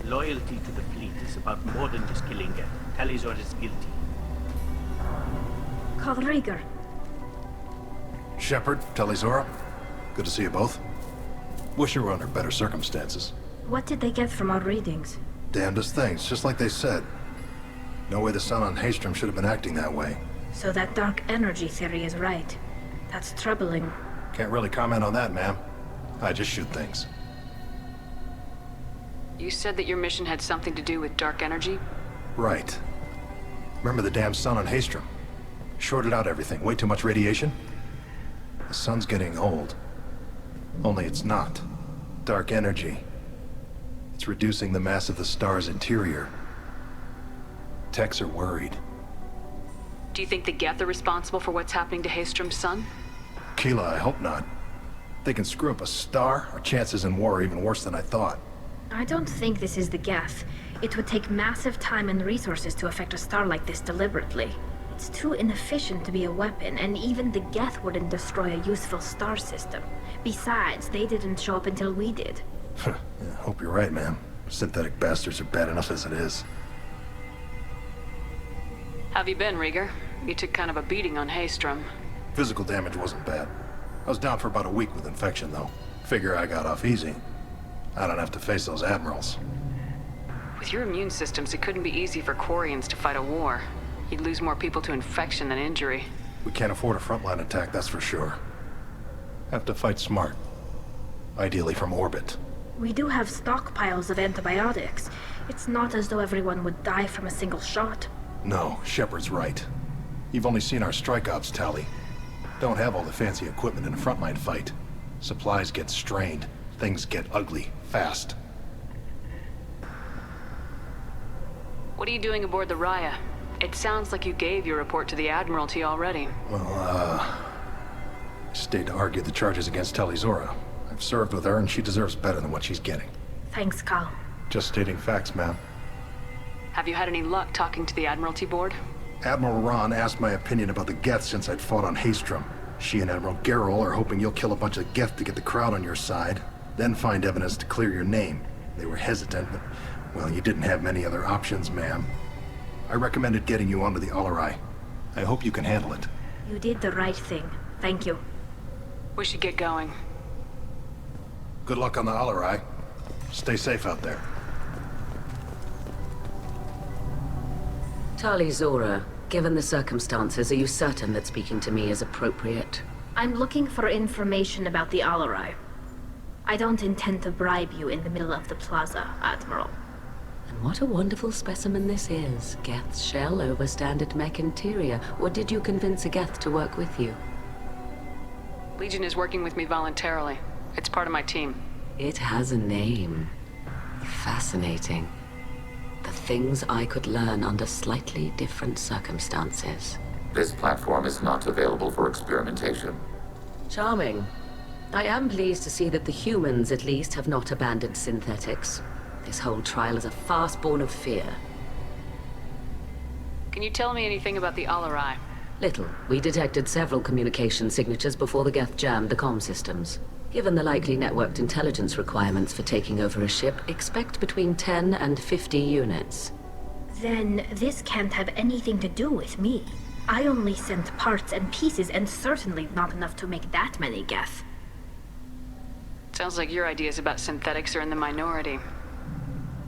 Loyalty to the fleet is about more than just killing Geth. Talizor is guilty. Call Rieger. Shepard, Talizora, good to see you both. Wish you were under better circumstances. What did they get from our readings? Damnedest things, just like they said. No way the sun on Haystrom should have been acting that way. So that dark energy theory is right. That's troubling. Can't really comment on that, ma'am. I just shoot things. You said that your mission had something to do with dark energy? Right. Remember the damn sun on Haystrom? Shorted out everything. Way too much radiation? The sun's getting old. Only it's not. Dark energy. It's reducing the mass of the star's interior. Techs are worried. Do you think the Geth are responsible for what's happening to Haystrom's sun? Keela, I hope not. If they can screw up a star, our chances in war are even worse than I thought. I don't think this is the Geth. It would take massive time and resources to affect a star like this deliberately. It's too inefficient to be a weapon, and even the Geth wouldn't destroy a useful star system. Besides, they didn't show up until we did. Yeah, hope you're right, ma'am. Synthetic bastards are bad enough as it is. Have you been, Rieger? You took kind of a beating on Haystrom. Physical damage wasn't bad. I was down for about a week with infection, though. Figure I got off easy. I don't have to face those admirals. With your immune systems, it couldn't be easy for Quarians to fight a war. You'd lose more people to infection than injury. We can't afford a frontline attack, that's for sure. Have to fight smart. Ideally from orbit. We do have stockpiles of antibiotics. It's not as though everyone would die from a single shot. No, Shepard's right. You've only seen our strike ops tally. Don't have all the fancy equipment in a frontline fight. Supplies get strained. Things get ugly, fast. What are you doing aboard the Raya? It sounds like you gave your report to the Admiralty already. Well, I stayed to argue the charges against Talizora. I've served with her, and she deserves better than what she's getting. Thanks, Cal. Just stating facts, ma'am. Have you had any luck talking to the Admiralty board? Admiral Ron asked my opinion about the Geth since I'd fought on Haystrom. She and Admiral Gerrel are hoping you'll kill a bunch of Geth to get the crowd on your side, then find evidence to clear your name. They were hesitant, but, well, you didn't have many other options, ma'am. I recommended getting you onto the Alarai. I hope you can handle it. You did the right thing. Thank you. We should get going. Good luck on the Alarai. Stay safe out there. Talizora, given the circumstances, are you certain that speaking to me is appropriate? I'm looking for information about the Alarai. I don't intend to bribe you in the middle of the plaza, Admiral. And what a wonderful specimen this is. Geth's shell over standard mech interior. Or did you convince a Geth to work with you? Legion is working with me voluntarily. It's part of my team. It has a name. Fascinating. The things I could learn under slightly different circumstances. This platform is not available for experimentation. Charming. I am pleased to see that the humans, at least, have not abandoned synthetics. This whole trial is a farce born of fear. Can you tell me anything about the Alarai? Little. We detected several communication signatures before the Geth jammed the comm systems. Given the likely networked intelligence requirements for taking over a ship, expect between 10 and 50 units. Then this can't have anything to do with me. I only sent parts and pieces, and certainly not enough to make that many Geth. Sounds like your ideas about synthetics are in the minority.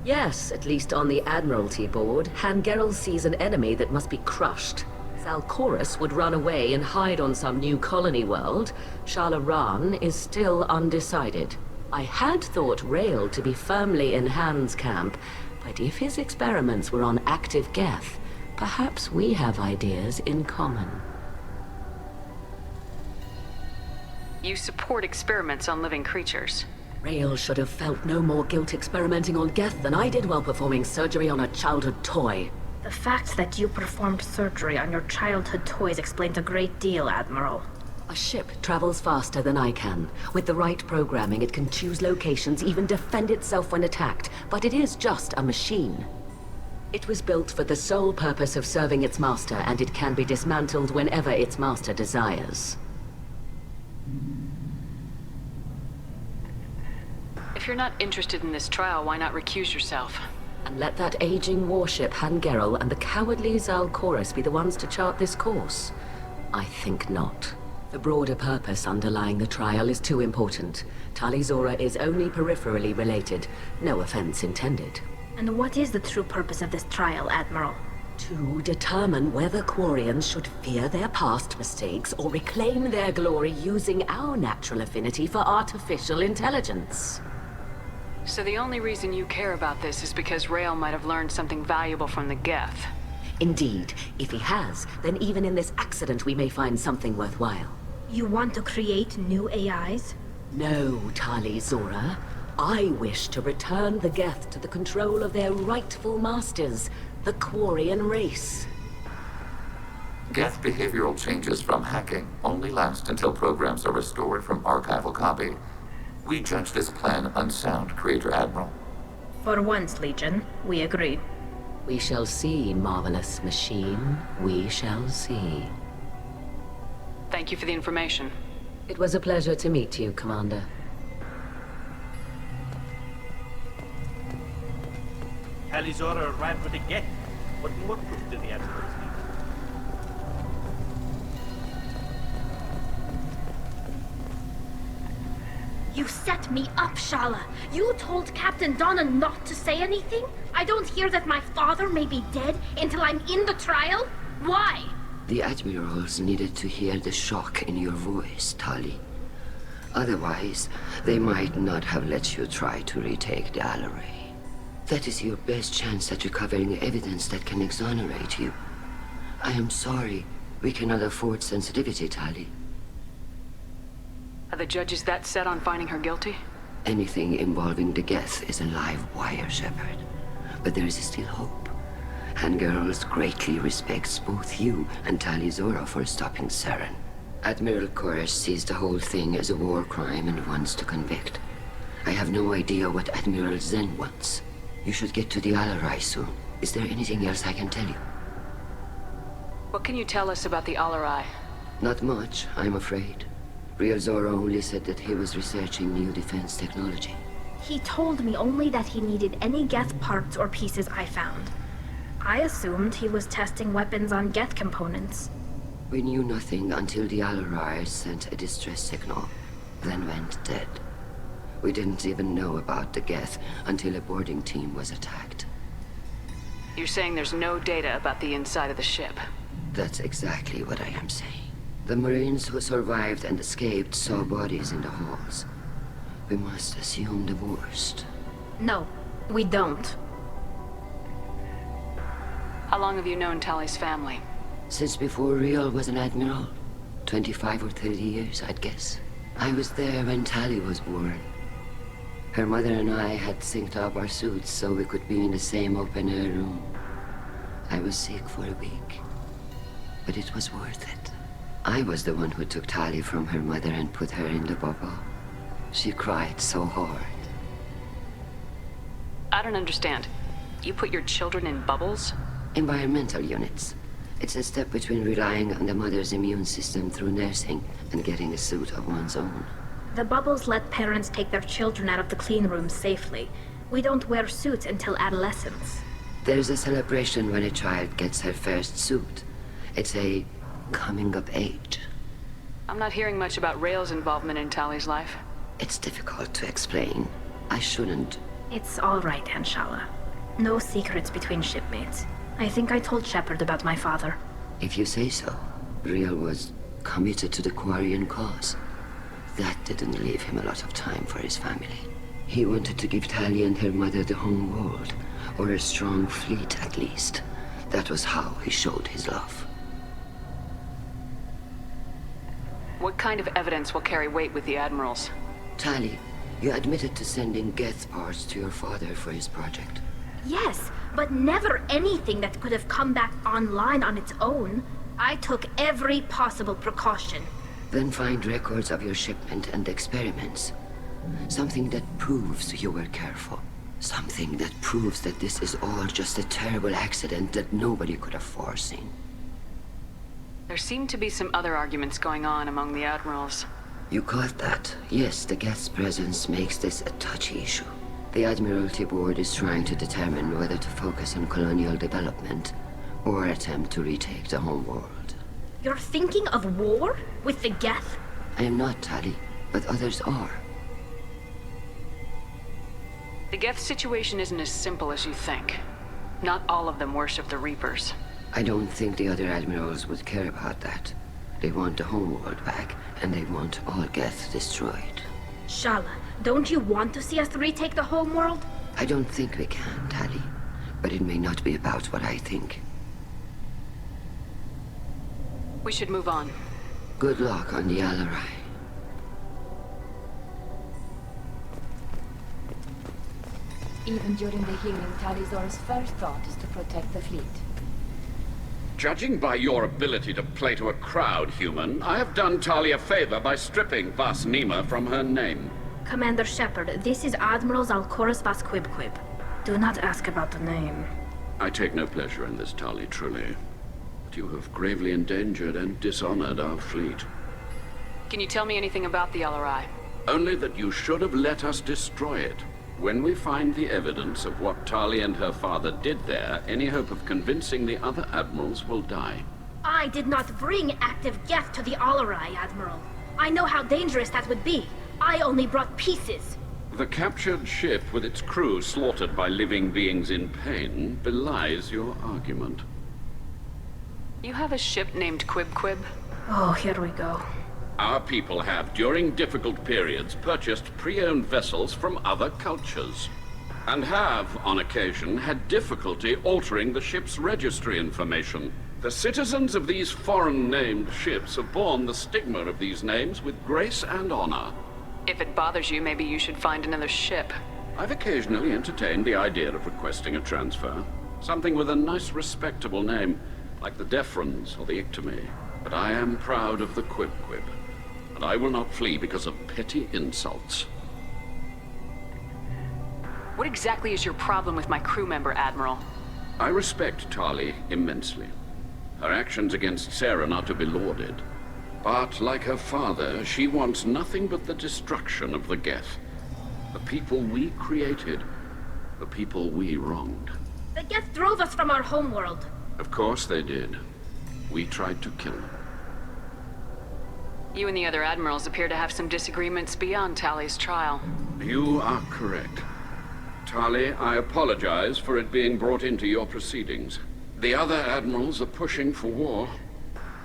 Yes, at least on the Admiralty board, Han Gerrel sees an enemy that must be crushed. Zalcorus would run away and hide on some new colony world. Shala Ran is still undecided. I had thought Rael to be firmly in Han's camp, but if his experiments were on active Geth, perhaps we have ideas in common. You support experiments on living creatures. Rael should have felt no more guilt experimenting on Geth than I did while performing surgery on a childhood toy. The fact that you performed surgery on your childhood toys explains a great deal, Admiral. A ship travels faster than I can. With the right programming, it can choose locations, even defend itself when attacked. But it is just a machine. It was built for the sole purpose of serving its master, and it can be dismantled whenever its master desires. If you're not interested in this trial, why not recuse yourself? And let that aging warship Han-Gerrel and the cowardly Zal Chorus be the ones to chart this course? I think not. The broader purpose underlying the trial is too important. Tali Zora is only peripherally related. No offense intended. And what is the true purpose of this trial, Admiral? To determine whether Quarians should fear their past mistakes or reclaim their glory using our natural affinity for artificial intelligence. So the only reason you care about this is because Rael might have learned something valuable from the Geth. Indeed. If he has, then even in this accident we may find something worthwhile. You want to create new AIs? No, Tali Zora. I wish to return the Geth to the control of their rightful masters, the Quarian race. Geth behavioral changes from hacking only last until programs are restored from archival copy. We judge this plan unsound, Creator Admiral. For once, Legion, we agree. We shall see, marvelous machine. We shall see. Thank you for the information. It was a pleasure to meet you, Commander. Tali Zora arrived with a Geth. What more proof do the Admirals need? You set me up, Shala. You told Captain Donna not to say anything? I don't hear that my father may be dead until I'm in the trial? Why? The Admirals needed to hear the shock in your voice, Tali. Otherwise, they might not have let you try to retake the Alaray. That is your best chance at recovering evidence that can exonerate you. I am sorry. We cannot afford sensitivity, Tali. Are the judges that set on finding her guilty? Anything involving the Geth is a live wire, Shepard. But there is still hope. Han-Gerrel greatly respects both you and Tali Zora for stopping Saren. Admiral Chorus sees the whole thing as a war crime and wants to convict. I have no idea what Admiral Zen wants. You should get to the Alarai soon. Is there anything else I can tell you? What can you tell us about the Alarai? Not much, I'm afraid. Real Zora only said that he was researching new defense technology. He told me only that he needed any Geth parts or pieces I found. I assumed he was testing weapons on Geth components. We knew nothing until the Alarai sent a distress signal, then went dead. We didn't even know about the Geth until a boarding team was attacked. You're saying there's no data about the inside of the ship? That's exactly what I am saying. The Marines who survived and escaped saw bodies in the halls. We must assume the worst. No, we don't. How long have you known Tali's family? Since before Real was an admiral. 25 or 30 years, I'd guess. I was there when Tali was born. Her mother and I had synced up our suits so we could be in the same open-air room. I was sick for a week, but it was worth it. I was the one who took Tali from her mother and put her in the bubble. She cried so hard. I don't understand. You put your children in bubbles? Environmental units. It's a step between relying on the mother's immune system through nursing and getting a suit of one's own. The bubbles let parents take their children out of the clean rooms safely. We don't wear suits until adolescence. There's a celebration when a child gets her first suit. It's a coming of age. I'm not hearing much about Rael's involvement in Tali's life. It's difficult to explain. I shouldn't. It's all right, Anshala. No secrets between shipmates. I think I told Shepard about my father. If you say so. Real was committed to the Quarian cause. That didn't leave him a lot of time for his family. He wanted to give Tali and her mother the home world, or a strong fleet at least. That was how he showed his love. What kind of evidence will carry weight with the Admirals? Tali, you admitted to sending Geth parts to your father for his project. Yes, but never anything that could have come back online on its own. I took every possible precaution. Then find records of your shipment and experiments. Something that proves you were careful. Something that proves that this is all just a terrible accident that nobody could have foreseen. There seem to be some other arguments going on among the Admirals. You caught that? Yes, the Geth's presence makes this a touchy issue. The Admiralty Board is trying to determine whether to focus on colonial development or attempt to retake the homeworld. You're thinking of war? With the Geth? I am not, Tali, but others are. The Geth situation isn't as simple as you think. Not all of them worship the Reapers. I don't think the other admirals would care about that. They want the homeworld back, and they want all Geth destroyed. Shala, don't you want to see us retake the homeworld? I don't think we can, Tali. But it may not be about what I think. We should move on. Good luck on the Alarai. Even during the healing, Tali'Zorah's first thought is to protect the fleet. Judging by your ability to play to a crowd, human, I have done Tali a favor by stripping Vas Nima from her name. Commander Shepard, this is Admiral Zalkorus Vas Quib. Do not ask about the name. I take no pleasure in this, Tali, truly. But you have gravely endangered and dishonored our fleet. Can you tell me anything about the Alarai? Only that you should have let us destroy it. When we find the evidence of what Tali and her father did there, any hope of convincing the other admirals will die. I did not bring active Geth to the Alarai, Admiral. I know how dangerous that would be. I only brought pieces. The captured ship with its crew slaughtered by living beings in pain belies your argument. You have a ship named Quib? Oh, here we go. Our people have, during difficult periods, purchased pre-owned vessels from other cultures. And have, on occasion, had difficulty altering the ship's registry information. The citizens of these foreign-named ships have borne the stigma of these names with grace and honor. If it bothers you, maybe you should find another ship. I've occasionally entertained the idea of requesting a transfer. Something with a nice, respectable name, like the Defrons or the Ictomy. But I am proud of the Quib. And I will not flee because of petty insults. What exactly is your problem with my crew member, Admiral? I respect Tali immensely. Her actions against Sarah are not to be lauded. But, like her father, she wants nothing but the destruction of the Geth. The people we created. The people we wronged. The Geth drove us from our homeworld. Of course they did. We tried to kill them. You and the other admirals appear to have some disagreements beyond Tali's trial. You are correct. Tali, I apologize for it being brought into your proceedings. The other admirals are pushing for war.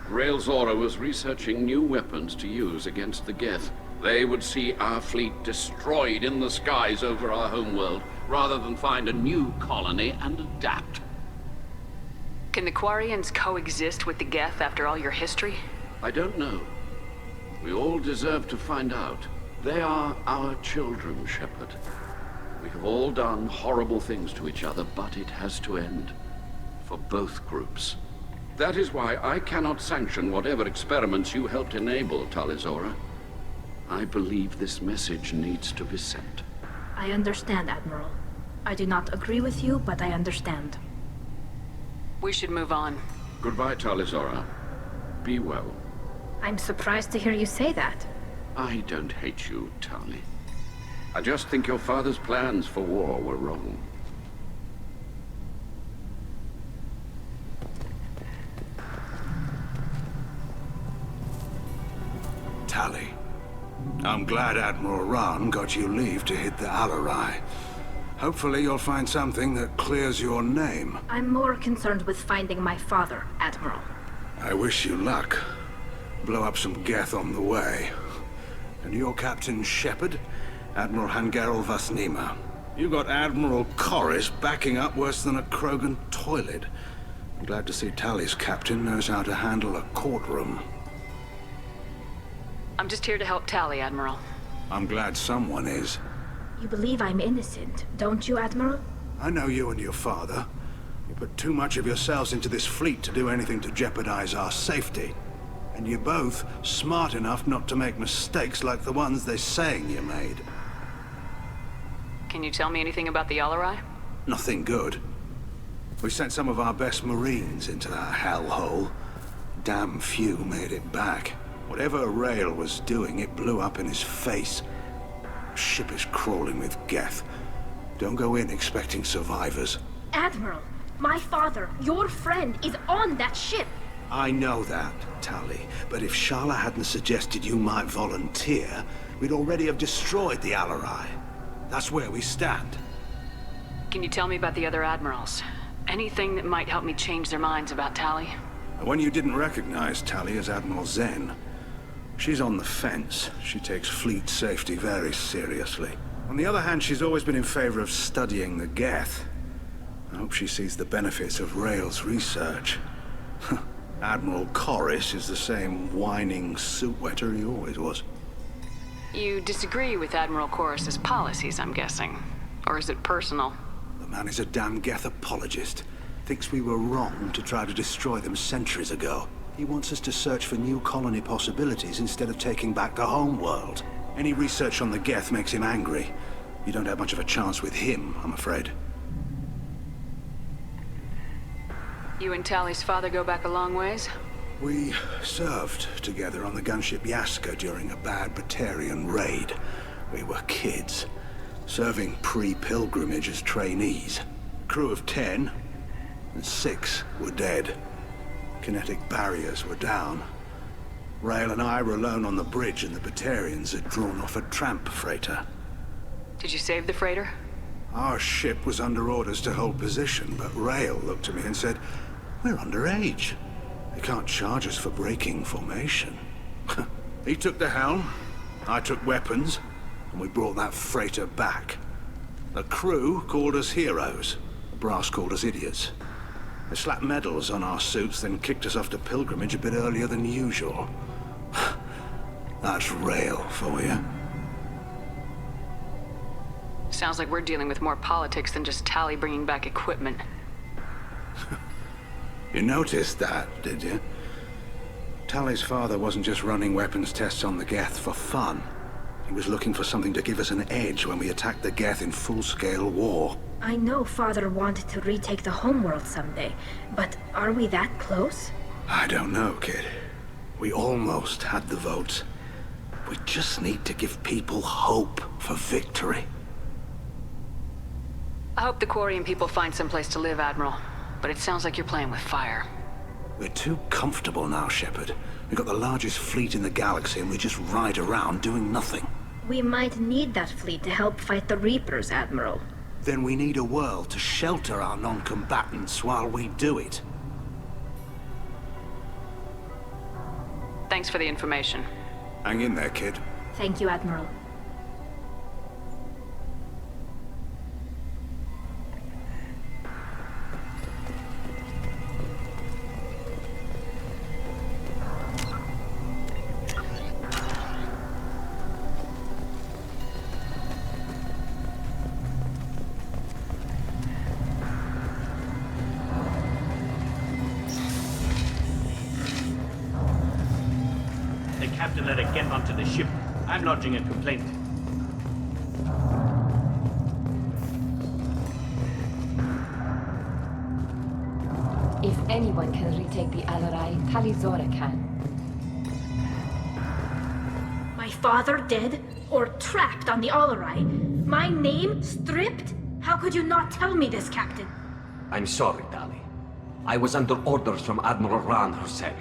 Rael Zora was researching new weapons to use against the Geth. They would see our fleet destroyed in the skies over our homeworld, rather than find a new colony and adapt. Can the Quarians coexist with the Geth after all your history? I don't know. We all deserve to find out. They are our children, Shepard. We have all done horrible things to each other, but it has to end. For both groups. That is why I cannot sanction whatever experiments you helped enable, Tali'Zorah. I believe this message needs to be sent. I understand, Admiral. I do not agree with you, but I understand. We should move on. Goodbye, Tali'Zorah. Be well. I'm surprised to hear you say that. I don't hate you, Tali. I just think your father's plans for war were wrong. Tali, I'm glad Admiral Rahn got you leave to hit the Alarai. Hopefully you'll find something that clears your name. I'm more concerned with finding my father, Admiral. I wish you luck. Blow up some Geth on the way. And your Captain Shepard, Admiral Hangerel Vas Nima. You got Admiral Corris backing up worse than a Krogan toilet. I'm glad to see Tali's captain knows how to handle a courtroom. I'm just here to help Tali, Admiral. I'm glad someone is. You believe I'm innocent, don't you, Admiral? I know you and your father. You put too much of yourselves into this fleet to do anything to jeopardize our safety. And you're both smart enough not to make mistakes like the ones they're saying you made. Can you tell me anything about the Alarai? Nothing good. We sent some of our best Marines into that hellhole. Damn few made it back. Whatever Rail was doing, it blew up in his face. The ship is crawling with Geth. Don't go in expecting survivors. Admiral, my father, your friend, is on that ship. I know that, Tali, but if Shala hadn't suggested you might volunteer, we'd already have destroyed the Alarai. That's where we stand. Can you tell me about the other admirals? Anything that might help me change their minds about Tali? The one you didn't recognize, Tali, is Admiral Zen. She's on the fence. She takes fleet safety very seriously. On the other hand, she's always been in favor of studying the Geth. I hope she sees the benefits of Rail's research. Admiral Corris is the same whining suit wetter he always was. You disagree with Admiral Corris's policies, I'm guessing. Or is it personal? The man is a damn Geth apologist. Thinks we were wrong to try to destroy them centuries ago. He wants us to search for new colony possibilities instead of taking back the home world. Any research on the Geth makes him angry. You don't have much of a chance with him, I'm afraid. You and Tali's father go back a long ways? We served together on the gunship Yaska during a bad Batarian raid. We were kids, serving pre-pilgrimage as trainees. Crew of 10, and 6 were dead. Kinetic barriers were down. Rail and I were alone on the bridge, and the Batarians had drawn off a tramp freighter. Did you save the freighter? Our ship was under orders to hold position, but Rail looked at me and said, "We're underage. They can't charge us for breaking formation." He took the helm, I took weapons, and we brought that freighter back. The crew called us heroes. The brass called us idiots. They slapped medals on our suits, then kicked us off to pilgrimage a bit earlier than usual. That's Rail for you. Sounds like we're dealing with more politics than just Tali bringing back equipment. You noticed that, did you? Tali's father wasn't just running weapons tests on the Geth for fun. He was looking for something to give us an edge when we attacked the Geth in full-scale war. I know Father wanted to retake the homeworld someday, but are we that close? I don't know, kid. We almost had the votes. We just need to give people hope for victory. I hope the Quarian people find someplace to live, Admiral. But it sounds like you're playing with fire. We're too comfortable now, Shepard. We've got the largest fleet in the galaxy and we just ride around doing nothing. We might need that fleet to help fight the Reapers, Admiral. Then we need a world to shelter our non-combatants while we do it. Thanks for the information. Hang in there, kid. Thank you, Admiral. Captain let her get onto the ship. I'm lodging a complaint. If anyone can retake the Alarai, Talizora can. My father dead? Or trapped on the Alarai? My name stripped? How could you not tell me this, Captain? I'm sorry, Tali. I was under orders from Admiral Ran herself.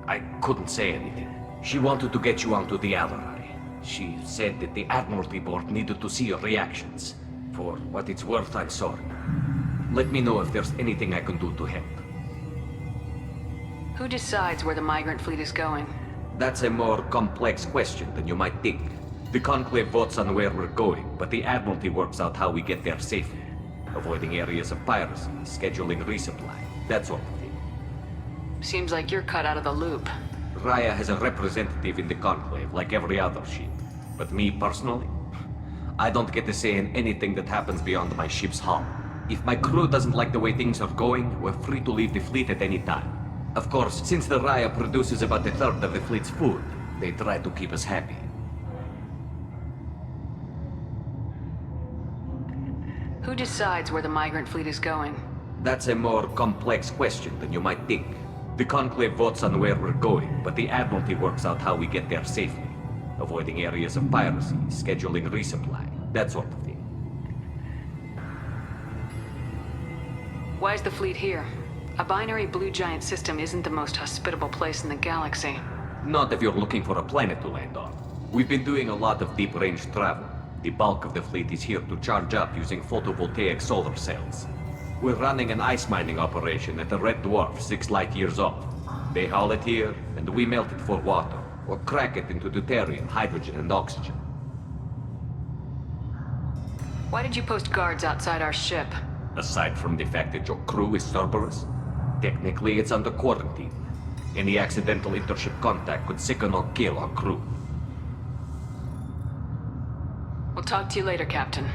I couldn't say anything. She wanted to get you onto the Alarai. She said that the Admiralty Board needed to see your reactions. For what it's worth, I'm sorry. Let me know if there's anything I can do to help. Who decides where the migrant fleet is going? That's a more complex question than you might think. The Conclave votes on where we're going, but the Admiralty works out how we get there safely. Avoiding areas of piracy, scheduling resupply, that sort of thing. Seems like you're cut out of the loop. Raya has a representative in the Conclave, like every other ship. But me personally, I don't get to say in anything that happens beyond my ship's hull. If my crew doesn't like the way things are going, we're free to leave the fleet at any time. Of course, since the Raya produces about a third of the fleet's food, they try to keep us happy. Who decides where the migrant fleet is going? That's a more complex question than you might think. The Conclave votes on where we're going, but the Admiralty works out how we get there safely. Avoiding areas of piracy, scheduling resupply, that sort of thing. Why is the fleet here? A binary blue giant system isn't the most hospitable place in the galaxy. Not if you're looking for a planet to land on. We've been doing a lot of deep-range travel. The bulk of the fleet is here to charge up using photovoltaic solar cells. We're running an ice mining operation at the Red Dwarf 6 light years off. They haul it here, and we melt it for water, or crack it into deuterium, hydrogen, and oxygen. Why did you post guards outside our ship? Aside from the fact that your crew is Cerberus, technically it's under quarantine. Any accidental intership contact could sicken or kill our crew. We'll talk to you later, Captain.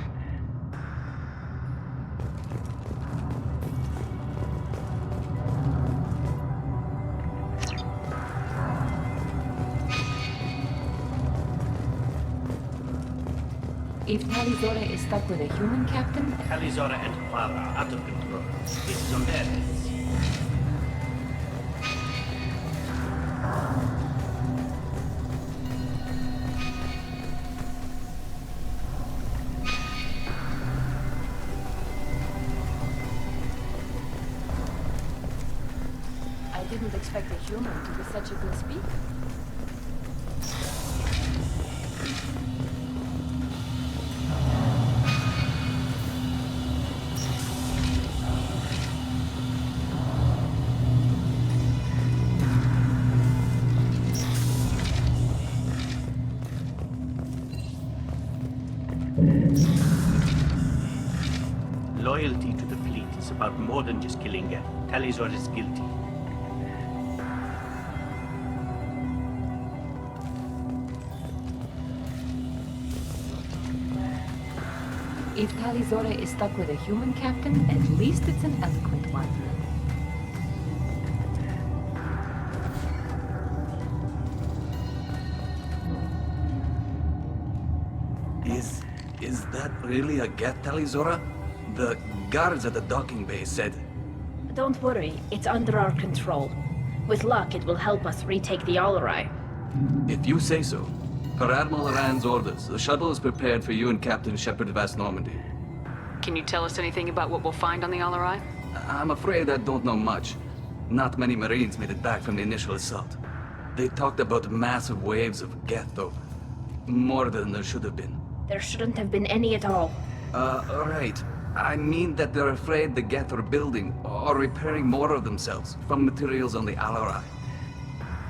If Talizora is stuck with a human captain, Talizora and Clara are out of control. This is on their heads. I didn't expect a human to be such a good speaker. Loyalty to the fleet is about more than just killing Geth. Talizor is guilty. If Talizora is stuck with a human captain, at least it's an eloquent one. Is that really a Geth, Talizora? The guards at the docking bay said... Don't worry, it's under our control. With luck, it will help us retake the Alarai. If you say so. Per Admiral Rand's orders, the shuttle is prepared for you and Captain Shepard Vast Normandy. Can you tell us anything about what we'll find on the Alarai? I'm afraid I don't know much. Not many Marines made it back from the initial assault. They talked about massive waves of Geth, though. More than there should have been. There shouldn't have been any at all. Right. I mean that they're afraid the Geth are building or repairing more of themselves from materials on the Alarai.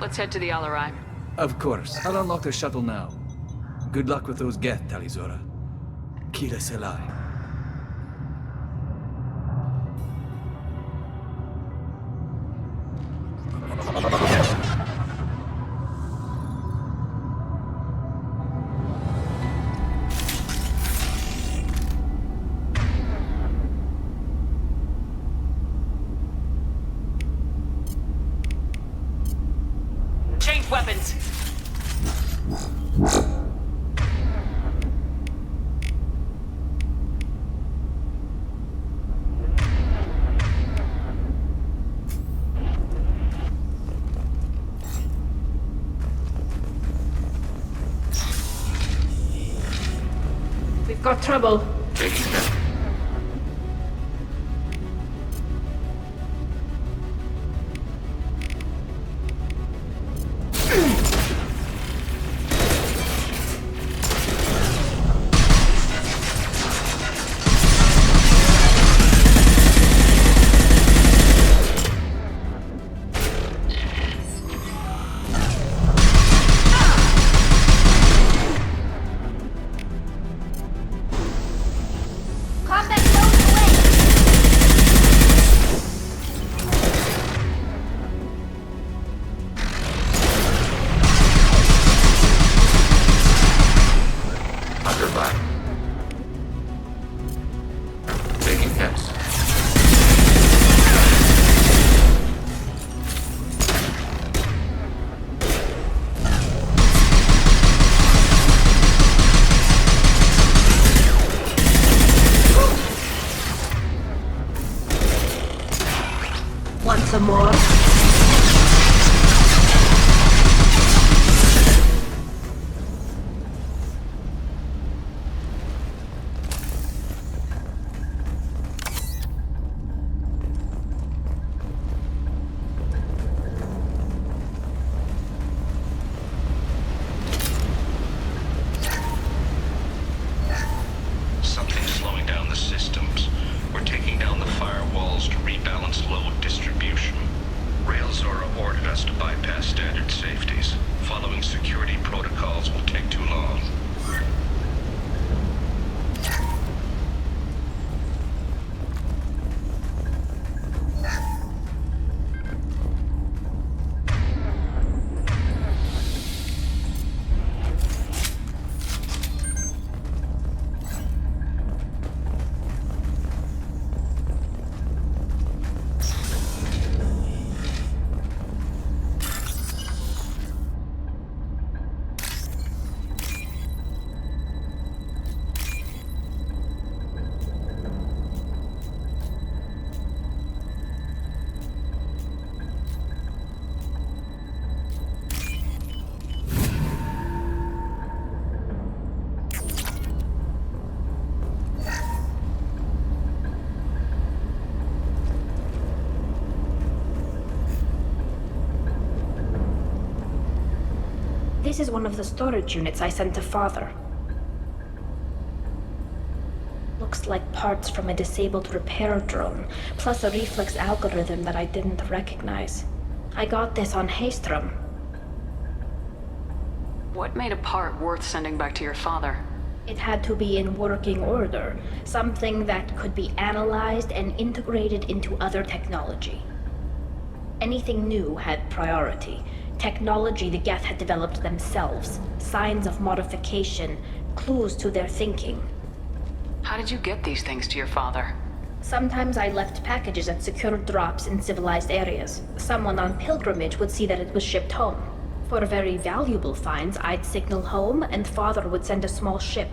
Let's head to the Alarai. Of course. I'll unlock the shuttle now. Good luck with those Geth, Talizora. Kira Selai. Change weapons! We've got trouble. Want some more? slowing down the systems. We're taking down the firewalls to rebalance load distribution. Railzora ordered us to bypass standard safeties. Following security protocols will take too long. This is one of the storage units I sent to Father. Looks like parts from a disabled repair drone, plus a reflex algorithm that I didn't recognize. I got this on Haystrom. What made a part worth sending back to your father? It had to be in working order, something that could be analyzed and integrated into other technology. Anything new had priority. Technology the Geth had developed themselves, signs of modification, clues to their thinking. How did you get these things to your father? Sometimes I left packages at secure drops in civilized areas. Someone on pilgrimage would see that it was shipped home. For very valuable finds, I'd signal home, and Father would send a small ship.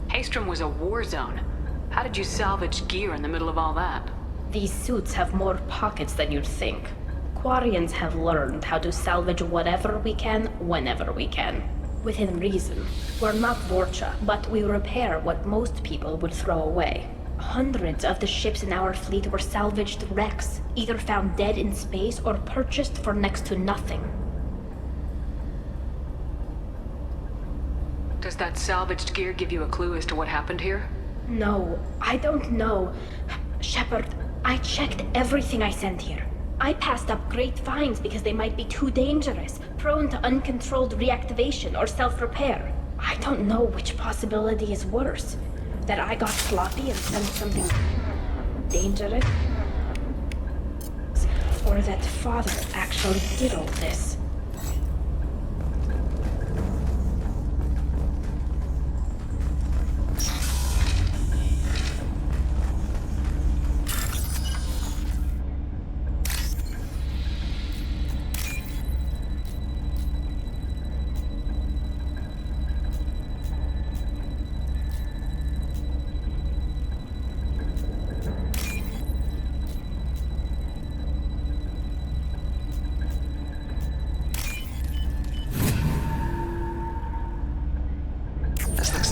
Haystrom was a war zone. How did you salvage gear in the middle of all that? These suits have more pockets than you'd think. Quarians have learned how to salvage whatever we can, whenever we can. Within reason. We're not Vorcha, but we repair what most people would throw away. Hundreds of the ships in our fleet were salvaged wrecks, either found dead in space or purchased for next to nothing. Does that salvaged gear give you a clue as to what happened here? No, I don't know. Shepard, I checked everything I sent here. I passed up great finds because they might be too dangerous, prone to uncontrolled reactivation or self-repair. I don't know which possibility is worse. That I got sloppy and sent something dangerous, or that Father actually did all this.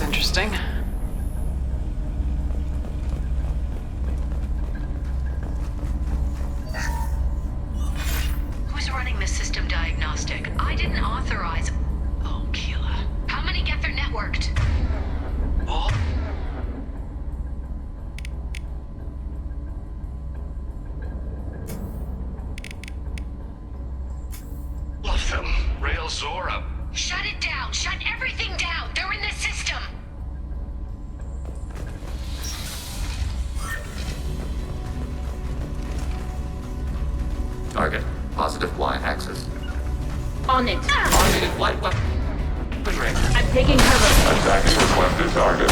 Interesting. Who's running the system diagnostic? I didn't authorize... Oh, Keela. How many Geth are networked? All of them. Railzora. Shut it down! Shut everything down! They're in the system! Target. Positive Y-axis. On it. Targeted light weapon range. I'm taking cover. Attacking requested target.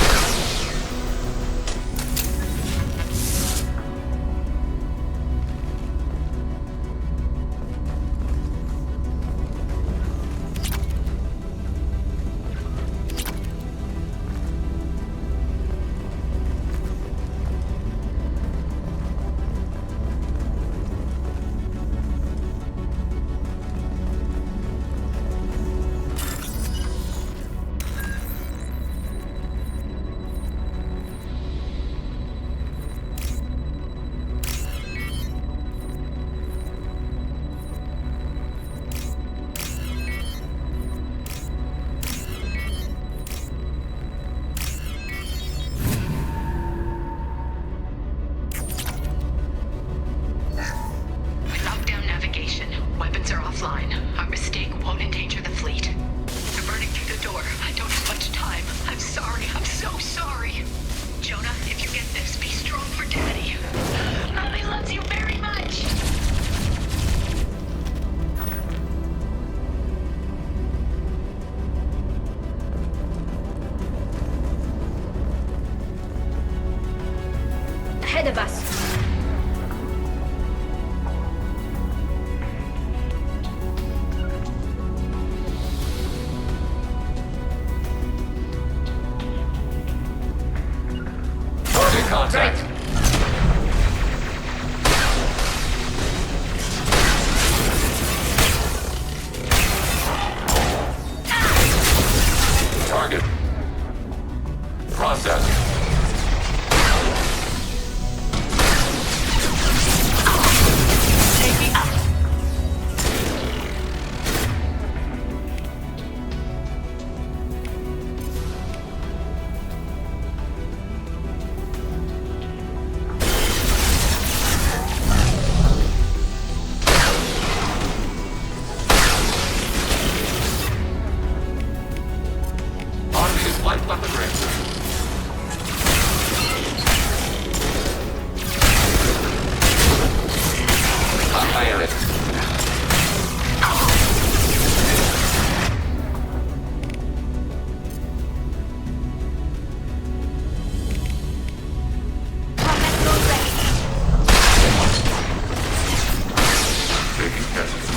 ahead of us. Target contact. Target. Process. Automated light weapon range. I am it. Taking tests.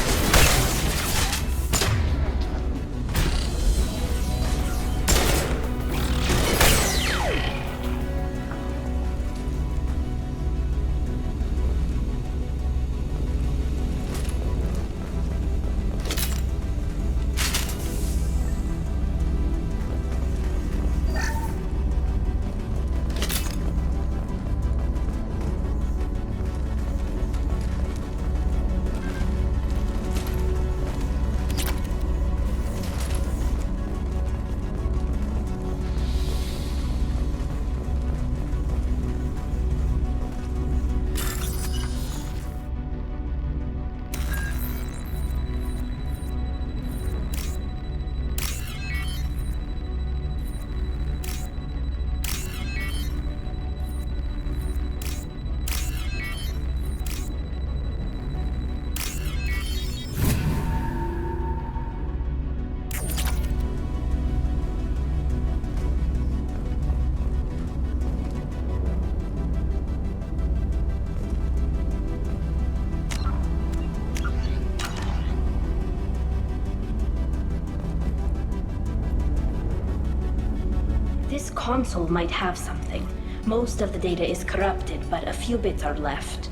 This console might have something. Most of the data is corrupted, but a few bits are left.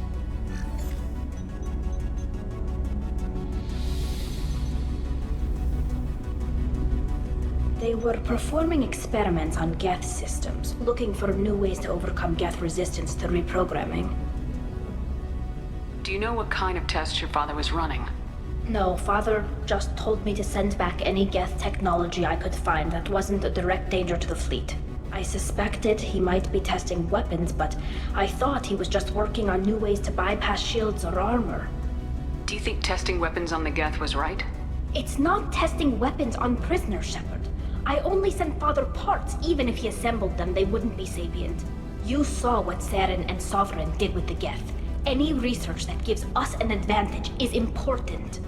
They were performing experiments on Geth systems, looking for new ways to overcome Geth resistance to reprogramming. Do you know what kind of tests your father was running? No, Father just told me to send back any Geth technology I could find that wasn't a direct danger to the fleet. I suspected he might be testing weapons, but I thought he was just working on new ways to bypass shields or armor. Do you think testing weapons on the Geth was right? It's not testing weapons on prisoners, Shepard. I only sent Father parts. Even if he assembled them, they wouldn't be sapient. You saw what Saren and Sovereign did with the Geth. Any research that gives us an advantage is important.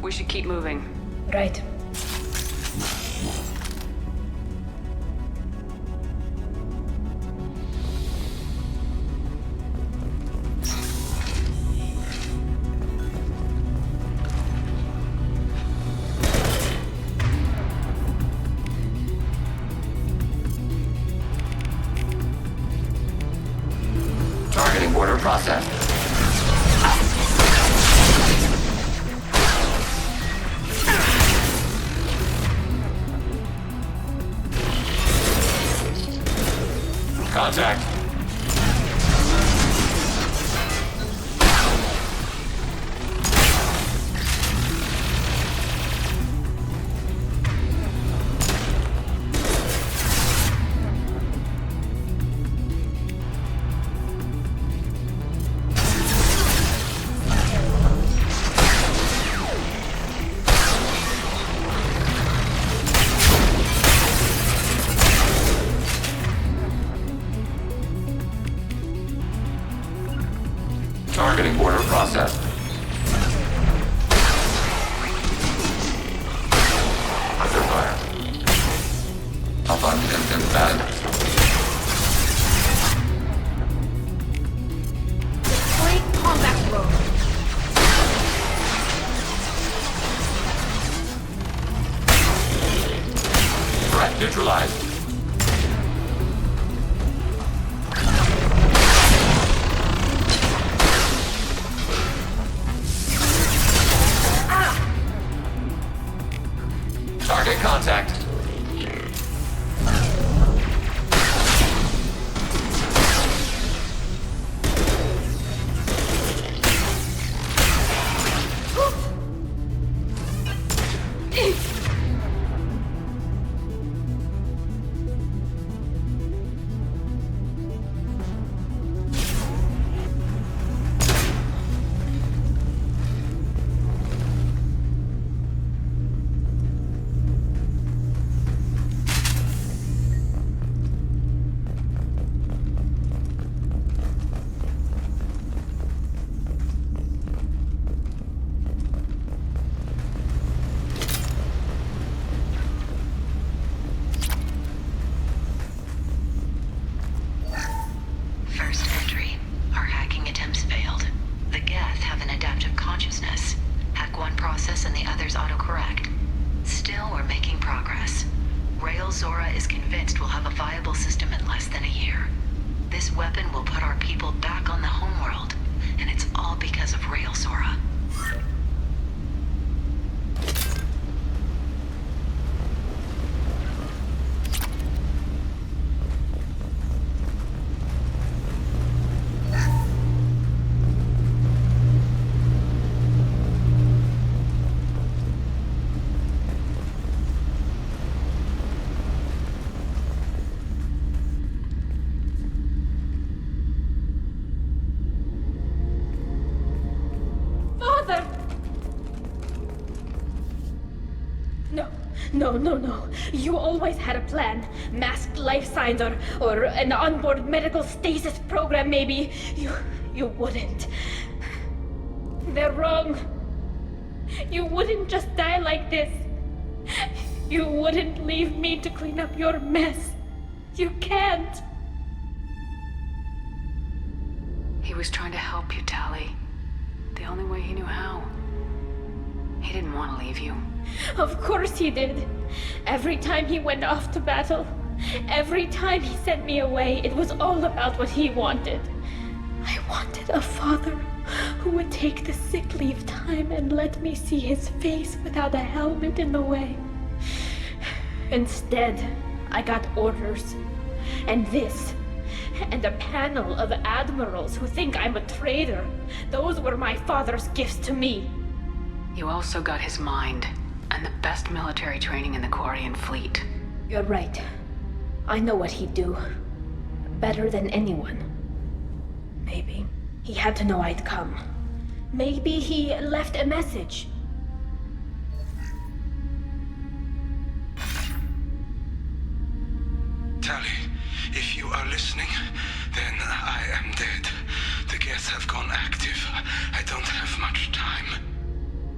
We should keep moving. Right. Targeting order process. Contact. Targeting order processed. Under fire. Abundant and bad. No. You always had a plan. Masked life signs or an onboard medical stasis program, maybe. You wouldn't. They're wrong. You wouldn't just die like this. You wouldn't leave me to clean up your mess. You can't. He was trying to help you, Tali. The only way he knew how. He didn't want to leave you. Of course he did. Every time he went off to battle, every time he sent me away, it was all about what he wanted. I wanted a father who would take the sick leave time and let me see his face without a helmet in the way. Instead, I got orders. And this. And a panel of admirals who think I'm a traitor. Those were my father's gifts to me. You also got his mind, and the best military training in the Quarian fleet. You're right. I know what he'd do. Better than anyone. Maybe he had to know I'd come. Maybe he left a message. Tali, if you are listening, then I am dead. The Geth have gone active. I don't have much time.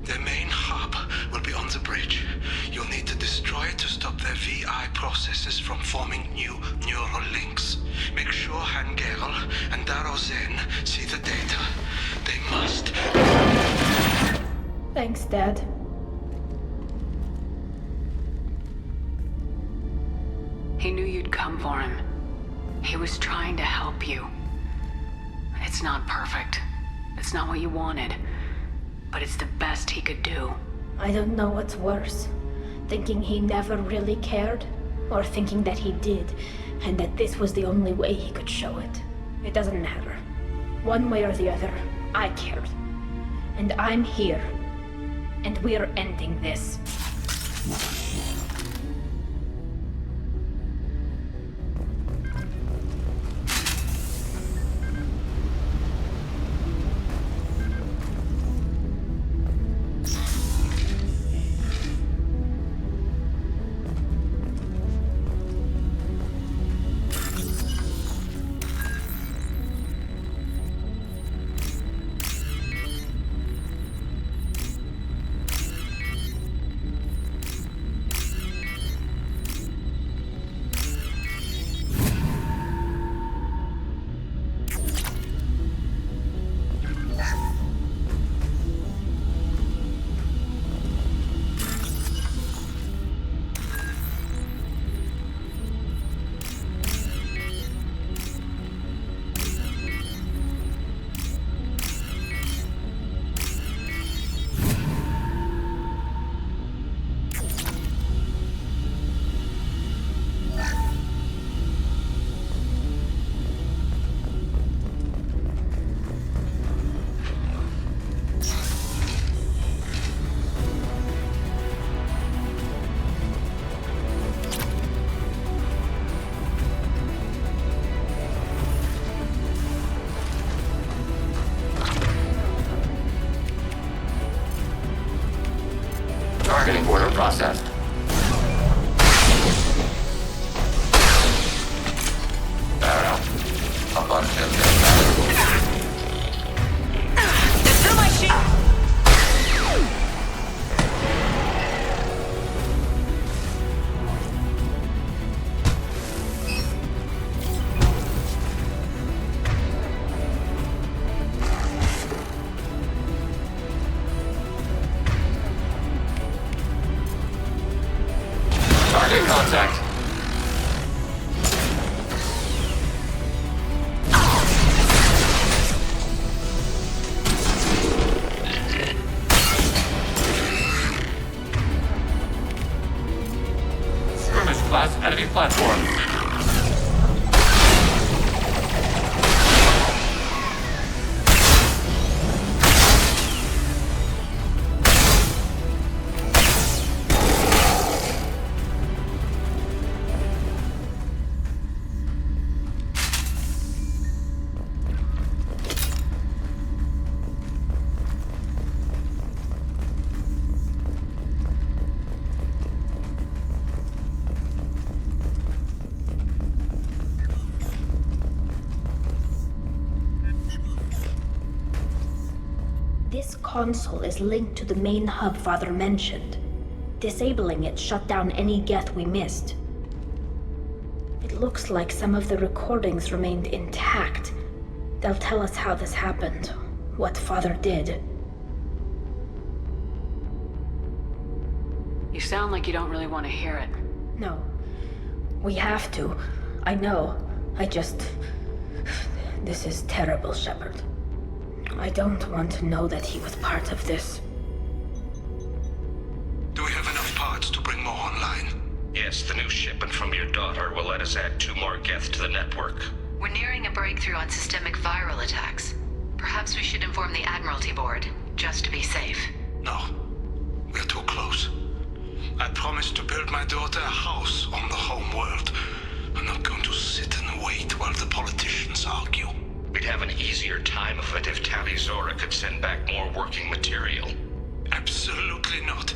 Their main hub will be on the bridge. You'll need to destroy it to stop their VI processes from forming new neural links. Make sure Hangerel and Darozen see the data. They must. Thanks, Dad. He knew you'd come for him. He was trying to help you. It's not perfect. It's not what you wanted. But it's the best he could do. I don't know what's worse. Thinking he never really cared, or thinking that he did, and that this was the only way he could show it. It doesn't matter. One way or the other, I cared. And I'm here. And we're ending this. This console is linked to the main hub Father mentioned. Disabling it shut down any Geth we missed. It looks like some of the recordings remained intact. They'll tell us how this happened, what Father did. You sound like you don't really want to hear it. No. We have to. I know. This is terrible, Shepard. I don't want to know that he was part of this. Do we have enough parts to bring more online? Yes, the new shipment from your daughter will let us add 2 more Geth to the network. We're nearing a breakthrough on systemic viral attacks. Perhaps we should inform the Admiralty Board, just to be safe. No. We're too close. I promised to build my daughter a house on the home world. I'm not going to sit and wait while the politicians argue. We'd have an easier time of it if Tali Zora could send back more working material. Absolutely not.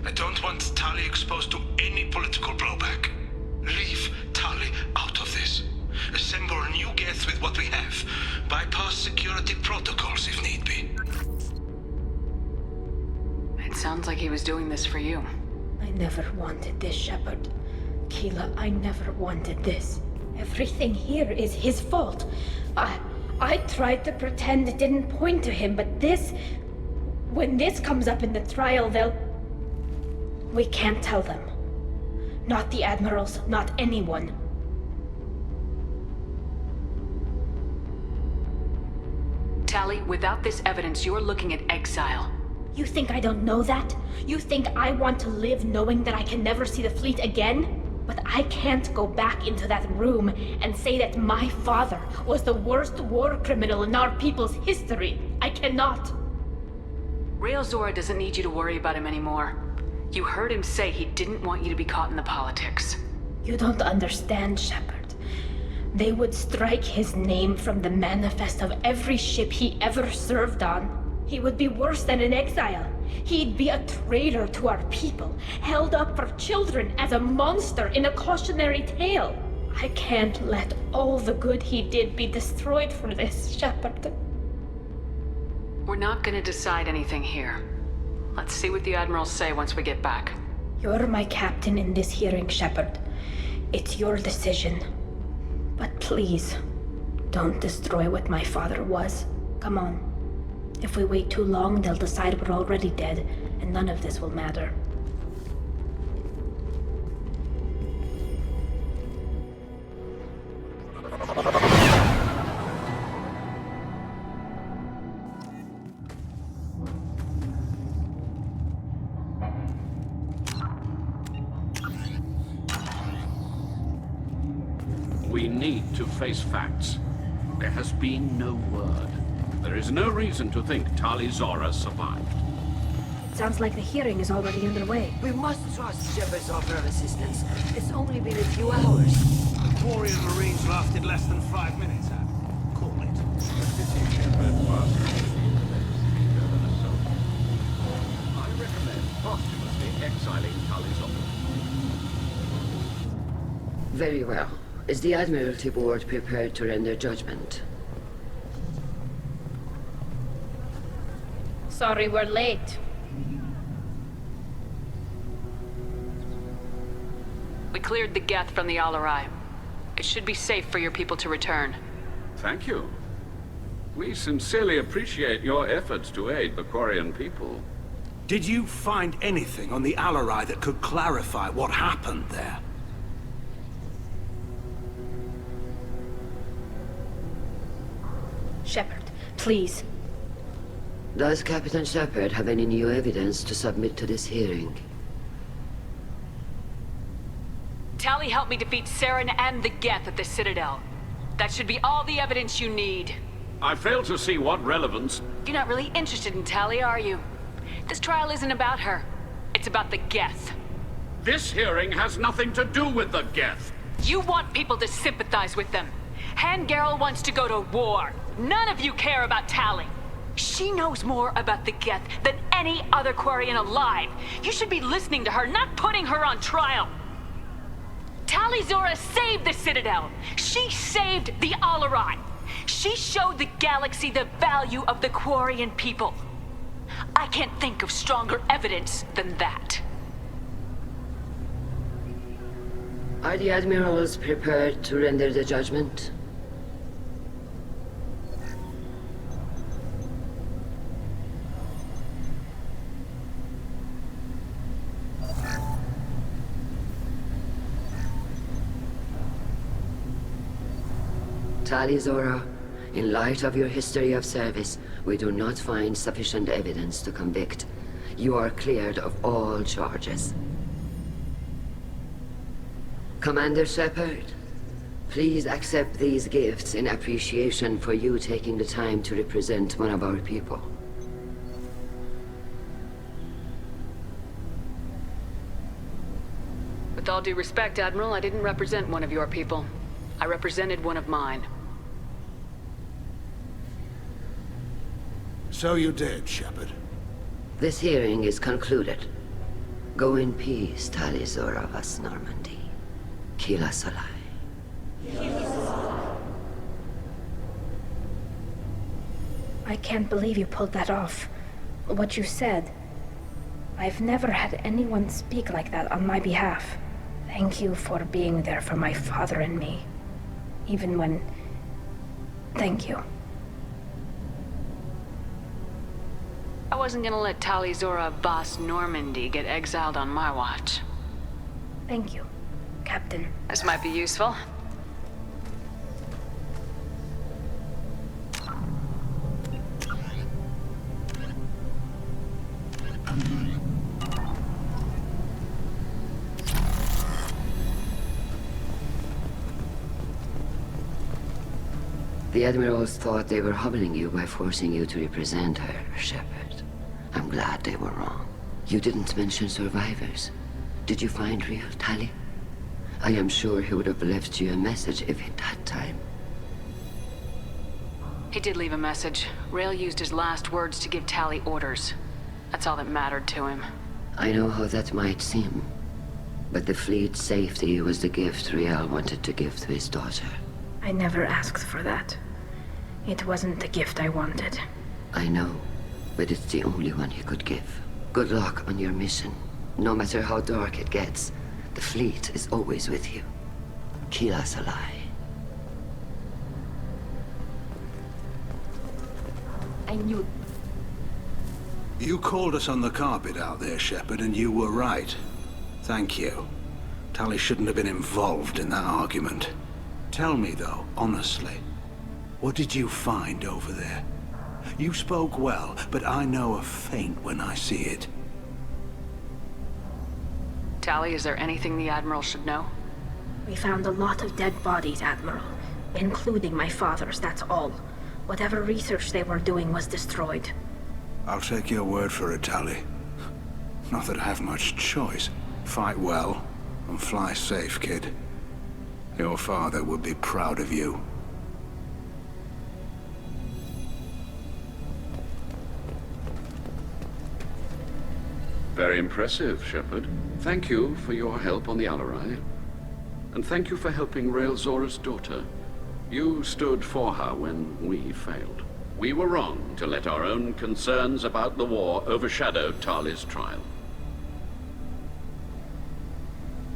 I don't want Tali exposed to any political blowback. Leave Tali out of this. Assemble new Geth with what we have. Bypass security protocols if need be. It sounds like he was doing this for you. I never wanted this, Shepard. Keela, I never wanted this. Everything here is his fault. I tried to pretend it didn't point to him, but this... When this comes up in the trial, we can't tell them. Not the Admirals, not anyone. Tali, without this evidence, you're looking at exile. You think I don't know that? You think I want to live knowing that I can never see the fleet again? But I can't go back into that room and say that my father was the worst war criminal in our people's history. I cannot. Rael Zora doesn't need you to worry about him anymore. You heard him say he didn't want you to be caught in the politics. You don't understand, Shepard. They would strike his name from the manifest of every ship he ever served on. He would be worse than an exile. He'd be a traitor to our people, held up for children as a monster in a cautionary tale. I can't let all the good he did be destroyed for this, Shepard. We're not gonna decide anything here. Let's see what the Admirals say once we get back. You're my captain in this hearing, Shepard. It's your decision. But please, don't destroy what my father was. Come on. If we wait too long, they'll decide we're already dead, and none of this will matter. We need to face facts. There has been no word. There is no reason to think Tali Zora survived. It sounds like the hearing is already underway. We must trust Shepard's offer of assistance. It's only been a few hours. The Quarian Marines lasted less than 5 minutes, Ad. Call it. I recommend posthumously exiling Tali Zora. Very well. Is the Admiralty Board prepared to render judgment? Sorry we're late. We cleared the Geth from the Alarai. It should be safe for your people to return. Thank you. We sincerely appreciate your efforts to aid the Quarian people. Did you find anything on the Alarai that could clarify what happened there? Shepard, please. Does Captain Shepard have any new evidence to submit to this hearing? Tali helped me defeat Saren and the Geth at the Citadel. That should be all the evidence you need. I fail to see what relevance... You're not really interested in Tali, are you? This trial isn't about her. It's about the Geth. This hearing has nothing to do with the Geth. You want people to sympathize with them. Hangarel wants to go to war. None of you care about Tali. She knows more about the Geth than any other Quarian alive. You should be listening to her, not putting her on trial. Tali Zora saved the Citadel. She saved the Alarai. She showed the galaxy the value of the Quarian people. I can't think of stronger evidence than that. Are the admirals prepared to render the judgment? Tali Zora, in light of your history of service, we do not find sufficient evidence to convict. You are cleared of all charges. Commander Shepard, please accept these gifts in appreciation for you taking the time to represent one of our people. With all due respect, Admiral, I didn't represent one of your people. I represented one of mine. So you did, Shepard. This hearing is concluded. Go in peace, Tali Zora vas Normandy. Kila Salai. I can't believe you pulled that off. What you said. I've never had anyone speak like that on my behalf. Thank you for being there for my father and me. Even when... Thank you. I wasn't gonna let Tali Zora vas Normandy get exiled on my watch. Thank you, Captain. This might be useful. The Admirals thought they were humbling you by forcing you to represent her, Shepard. I'm glad they were wrong. You didn't mention survivors. Did you find real Tali? I am sure he would have left you a message if he'd had time. He did leave a message. Rail used his last words to give Tali orders. That's all that mattered to him. I know how that might seem, but the fleet's safety was the gift Rael wanted to give to his daughter. I never asked for that. It wasn't the gift I wanted. I know, but it's the only one he could give. Good luck on your mission. No matter how dark it gets, the fleet is always with you. Kila Salai. I knew. You called us on the carpet out there, Shepard, and you were right. Thank you. Tali shouldn't have been involved in that argument. Tell me, though, honestly, what did you find over there? You spoke well, but I know a feint when I see it. Tali, is there anything the Admiral should know? We found a lot of dead bodies, Admiral. Including my father's, that's all. Whatever research they were doing was destroyed. I'll take your word for it, Tali. Not that I have much choice. Fight well, and fly safe, kid. Your father would be proud of you. Very impressive, Shepard. Thank you for your help on the Alarai. And thank you for helping Rael Zora's daughter. You stood for her when we failed. We were wrong to let our own concerns about the war overshadow Tali's trial.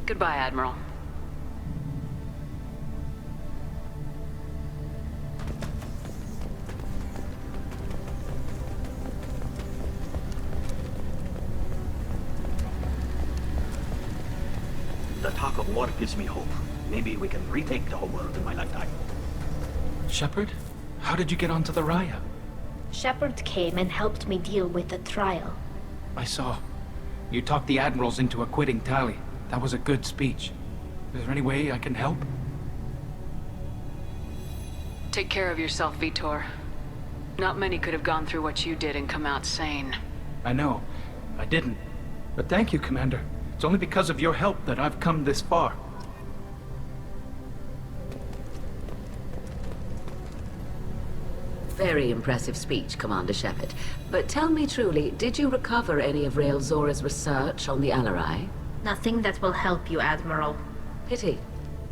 Goodbye, Admiral. The talk of war gives me hope. Maybe we can retake the whole world in my lifetime. Shepard? How did you get onto the Raya? Shepard came and helped me deal with the trial. I saw. You talked the Admirals into acquitting Tali. That was a good speech. Is there any way I can help? Take care of yourself, Vitor. Not many could have gone through what you did and come out sane. I know. I didn't. But thank you, Commander. It's only because of your help that I've come this far. Very impressive speech, Commander Shepard. But tell me truly, did you recover any of Rael Zora's research on the Alarai? Nothing that will help you, Admiral. Pity.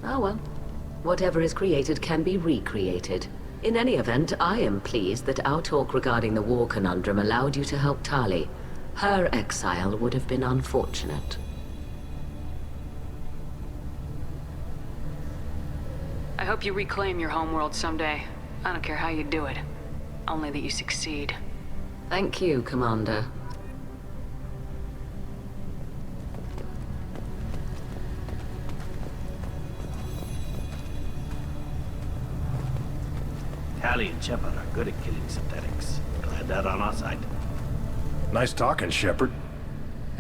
Oh well. Whatever is created can be recreated. In any event, I am pleased that our talk regarding the war conundrum allowed you to help Tali. Her exile would have been unfortunate. I hope you reclaim your homeworld someday. I don't care how you do it. Only that you succeed. Thank you, Commander. Tali and Shepard are good at killing synthetics. Glad they're on our side. Nice talking, Shepard.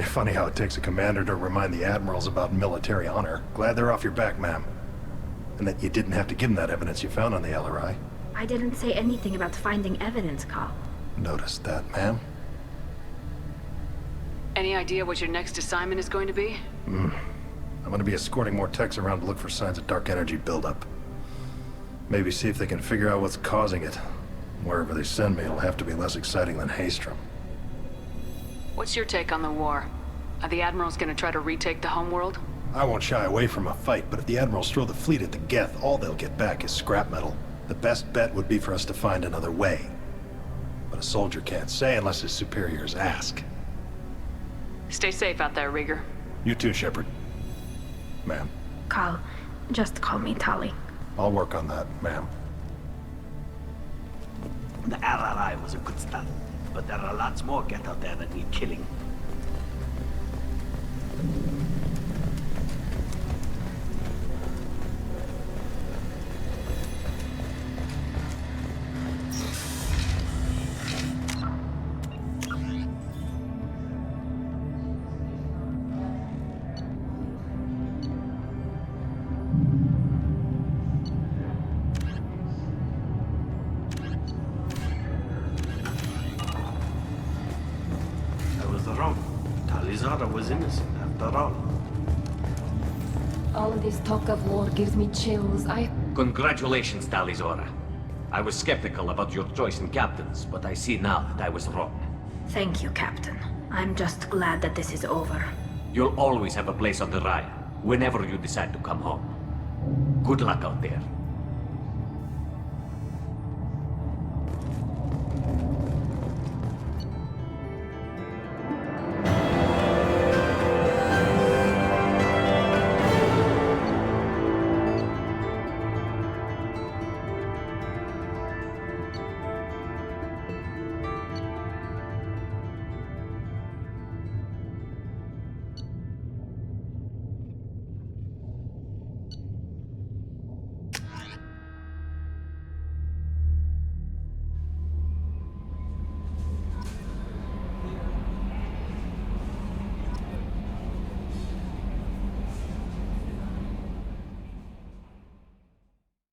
Funny how it takes a commander to remind the admirals about military honor. Glad they're off your back, ma'am. And that you didn't have to give them that evidence you found on the LRI. I didn't say anything about finding evidence, Carl. Noticed that, ma'am. Any idea what your next assignment is going to be? I'm gonna be escorting more techs around to look for signs of dark energy buildup. Maybe see if they can figure out what's causing it. Wherever they send me, it'll have to be less exciting than Haystrom. What's your take on the war? Are the admirals gonna try to retake the homeworld? I won't shy away from a fight, but if the admirals throw the fleet at the Geth, all they'll get back is scrap metal. The best bet would be for us to find another way. But a soldier can't say unless his superiors ask. Stay safe out there, Rieger. You too, Shepard. Ma'am. Carl, just call me Tali. I'll work on that, ma'am. The LRI was a good start, but there are lots more Geth out there that need killing. Talizara was innocent after all. All this talk of war gives me chills. Congratulations, Talizora. I was skeptical about your choice in captains, but I see now that I was wrong. Thank you, Captain. I'm just glad that this is over. You'll always have a place on the Rhine, whenever you decide to come home. Good luck out there.